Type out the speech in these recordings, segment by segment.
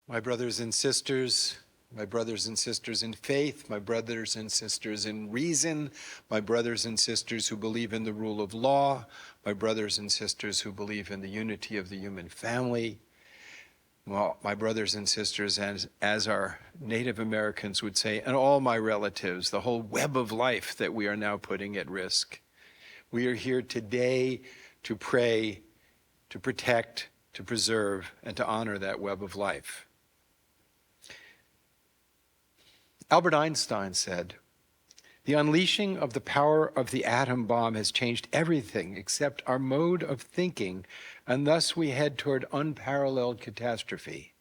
My brothers and sisters in faith, my brothers and sisters in reason, my brothers and sisters who believe in the rule of law, my brothers and sisters who believe in the unity of the human family, well, my brothers and sisters, as our Native Americans would say, and all my relatives, the whole web of life that we are now putting at risk. We are here today to pray, to protect, to preserve, and to honor that web of life. Albert Einstein said, "The unleashing of the power of the atom bomb has changed everything except our mode of thinking, and thus we head toward unparalleled catastrophe."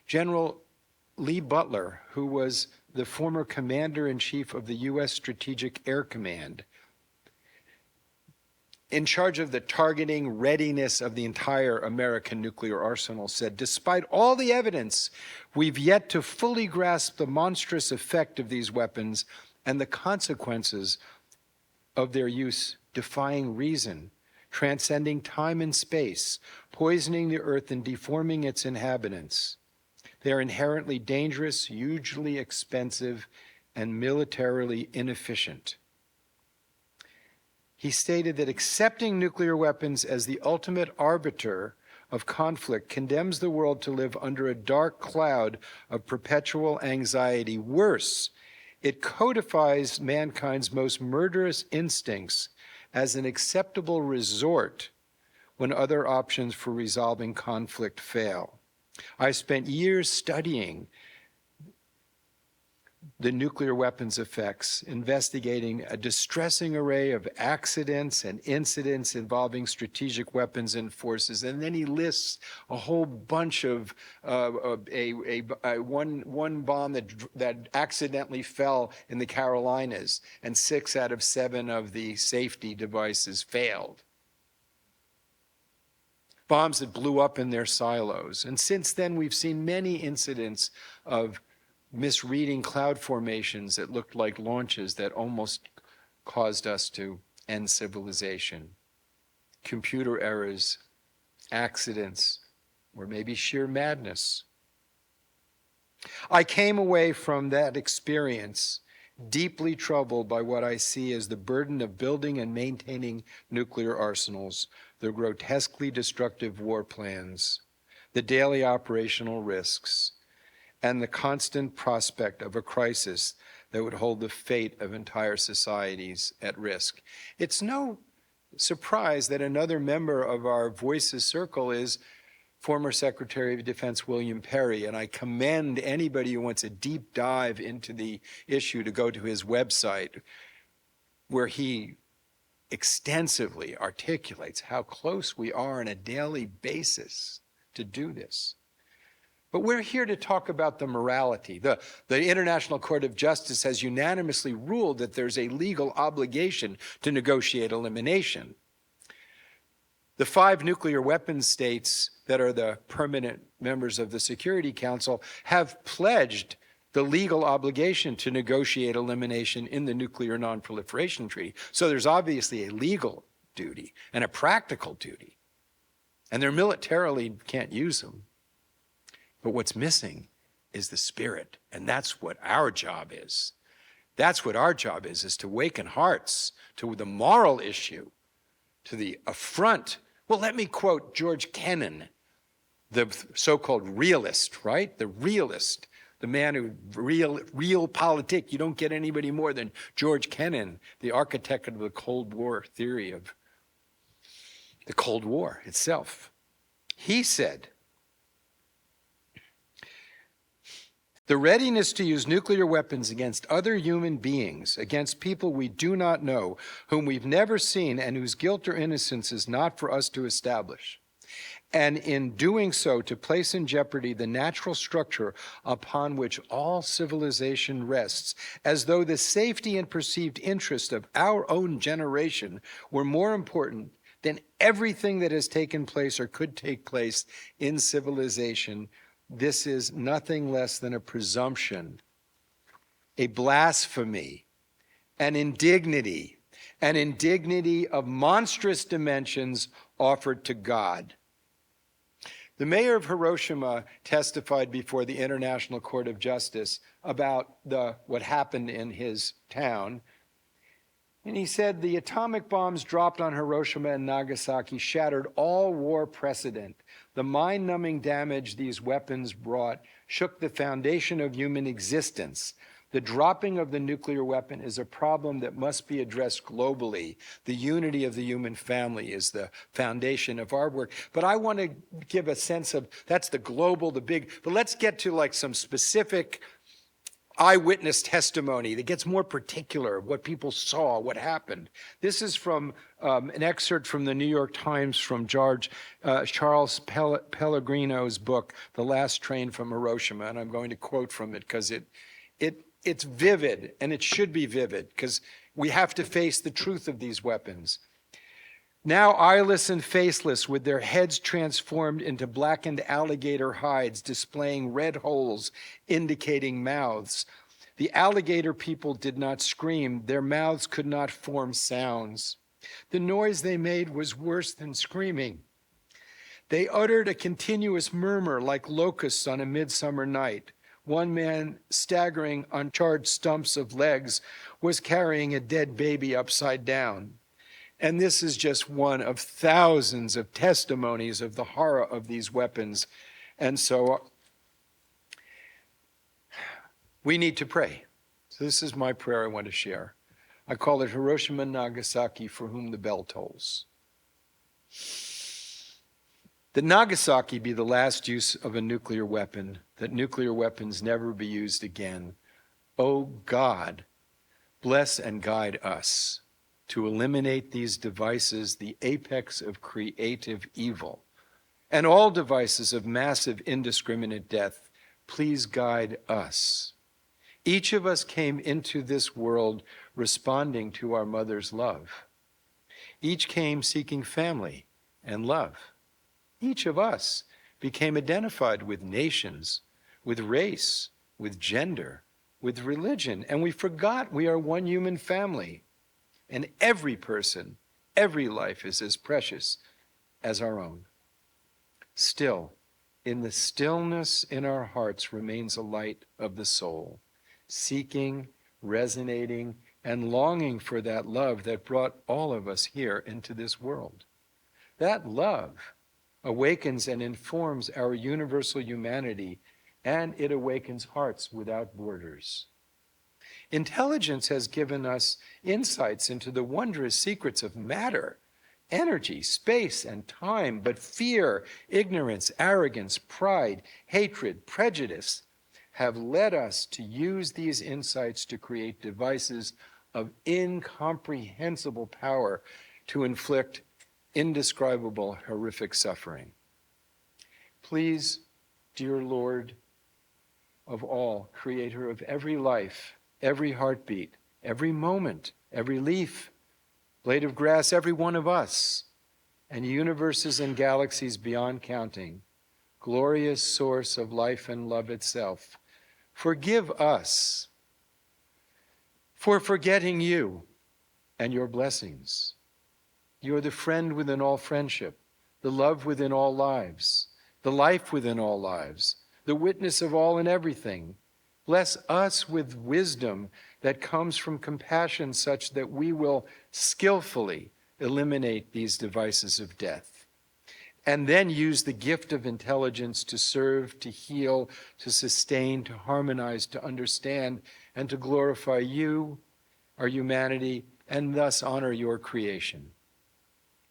General Lee Butler, who was the former commander-in-chief of the U.S. Strategic Air Command, in charge of the targeting readiness of the entire American nuclear arsenal, said, "Despite all the evidence, we've yet to fully grasp the monstrous effect of these weapons and the consequences of their use, defying reason, transcending time and space, poisoning the earth and deforming its inhabitants. They are inherently dangerous, hugely expensive, and militarily inefficient." He stated that accepting nuclear weapons as the ultimate arbiter of conflict condemns the world to live under a dark cloud of perpetual anxiety. Worse, it codifies mankind's most murderous instincts as an acceptable resort when other options for resolving conflict fail. I spent years studying the nuclear weapons effects, investigating a distressing array of accidents and incidents involving strategic weapons and forces. And then he lists a whole bunch of one bomb that accidentally fell in the Carolinas, and 6 out of 7 of the safety devices failed. Bombs that blew up in their silos. And since then, we've seen many incidents of misreading cloud formations that looked like launches that almost caused us to end civilization. Computer errors, accidents, or maybe sheer madness. I came away from that experience deeply troubled by what I see as the burden of building and maintaining nuclear arsenals, the grotesquely destructive war plans, the daily operational risks, and the constant prospect of a crisis that would hold the fate of entire societies at risk. It's no surprise that another member of our Voices Circle is former Secretary of Defense William Perry, and I commend anybody who wants a deep dive into the issue to go to his website, where he extensively articulates how close we are on a daily basis to do this. But we're here to talk about the morality. The International Court of Justice has unanimously ruled that there's a legal obligation to negotiate elimination. The 5 nuclear weapons states that are the permanent members of the Security Council have pledged the legal obligation to negotiate elimination in the Nuclear Non-Proliferation Treaty. So there's obviously a legal duty and a practical duty. And they militarily can't use them. But what's missing is the spirit, and that's what our job is. That's what our job is to waken hearts to the moral issue, to the affront. Well, let me quote George Kennan, the so-called realist, right? The realist, the man who, realpolitik. You don't get anybody more than George Kennan, the architect of the Cold War theory of the Cold War itself. He said, "The readiness to use nuclear weapons against other human beings, against people we do not know, whom we've never seen, and whose guilt or innocence is not for us to establish, and in doing so to place in jeopardy the natural structure upon which all civilization rests, as though the safety and perceived interest of our own generation were more important than everything that has taken place or could take place in civilization. This is nothing less than a presumption, a blasphemy, an indignity of monstrous dimensions offered to God." The mayor of Hiroshima testified before the International Court of Justice about what happened in his town. And he said the atomic bombs dropped on Hiroshima and Nagasaki shattered all war precedent. The mind-numbing damage these weapons brought shook the foundation of human existence. The dropping of the nuclear weapon is a problem that must be addressed globally. The unity of the human family is the foundation of our work. But I want to give a sense of, that's the global, the big, but let's get to like some specific eyewitness testimony that gets more particular, what people saw, what happened. This is from an excerpt from the New York Times from Charles Pellegrino's book, The Last Train from Hiroshima, and I'm going to quote from it because it's vivid, and it should be vivid, because we have to face the truth of these weapons. Now eyeless and faceless, with their heads transformed into blackened alligator hides, displaying red holes indicating mouths. The alligator people did not scream. Their mouths could not form sounds. The noise they made was worse than screaming. They uttered a continuous murmur like locusts on a midsummer night. One man, staggering on charred stumps of legs, was carrying a dead baby upside down. And this is just one of thousands of testimonies of the horror of these weapons. And so we need to pray. So this is my prayer I want to share. I call it Hiroshima and Nagasaki, for whom the bell tolls. That Nagasaki be the last use of a nuclear weapon, that nuclear weapons never be used again. Oh God, bless and guide us to eliminate these devices, the apex of creative evil, and all devices of massive indiscriminate death. Please guide us. Each of us came into this world responding to our mother's love. Each came seeking family and love. Each of us became identified with nations, with race, with gender, with religion, and we forgot we are one human family. And every person, every life is as precious as our own. Still, in the stillness in our hearts remains a light of the soul, seeking, resonating, and longing for that love that brought all of us here into this world. That love awakens and informs our universal humanity, and it awakens hearts without borders. Intelligence has given us insights into the wondrous secrets of matter, energy, space, and time, but fear, ignorance, arrogance, pride, hatred, prejudice have led us to use these insights to create devices of incomprehensible power to inflict indescribable, horrific suffering. Please, dear Lord of all, creator of every life, every heartbeat, every moment, every leaf, blade of grass, every one of us, and universes and galaxies beyond counting, glorious source of life and love itself, forgive us for forgetting you and your blessings. You are the friend within all friendship, the love within all lives, the life within all lives, the witness of all and everything. Bless us with wisdom that comes from compassion, such that we will skillfully eliminate these devices of death, and then use the gift of intelligence to serve, to heal, to sustain, to harmonize, to understand, and to glorify you, our humanity, and thus honor your creation.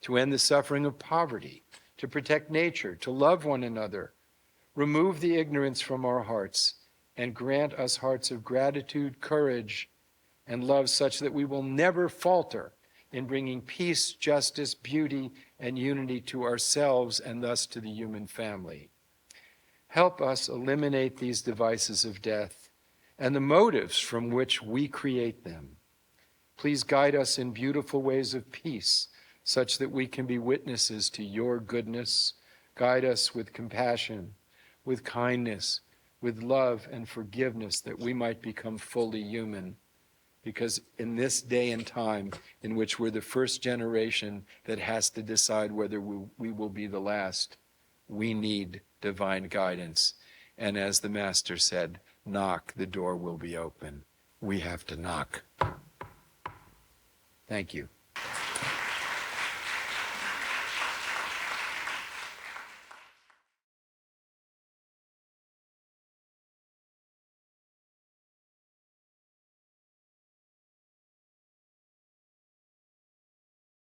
To end the suffering of poverty, to protect nature, to love one another, remove the ignorance from our hearts, and grant us hearts of gratitude, courage, and love, such that we will never falter in bringing peace, justice, beauty, and unity to ourselves and thus to the human family. Help us eliminate these devices of death and the motives from which we create them. Please guide us in beautiful ways of peace, such that we can be witnesses to your goodness. Guide us with compassion, with kindness, with love and forgiveness, that we might become fully human. Because in this day and time in which we're the first generation that has to decide whether we will be the last, we need divine guidance. And as the Master said, knock, the door will be open. We have to knock. Thank you.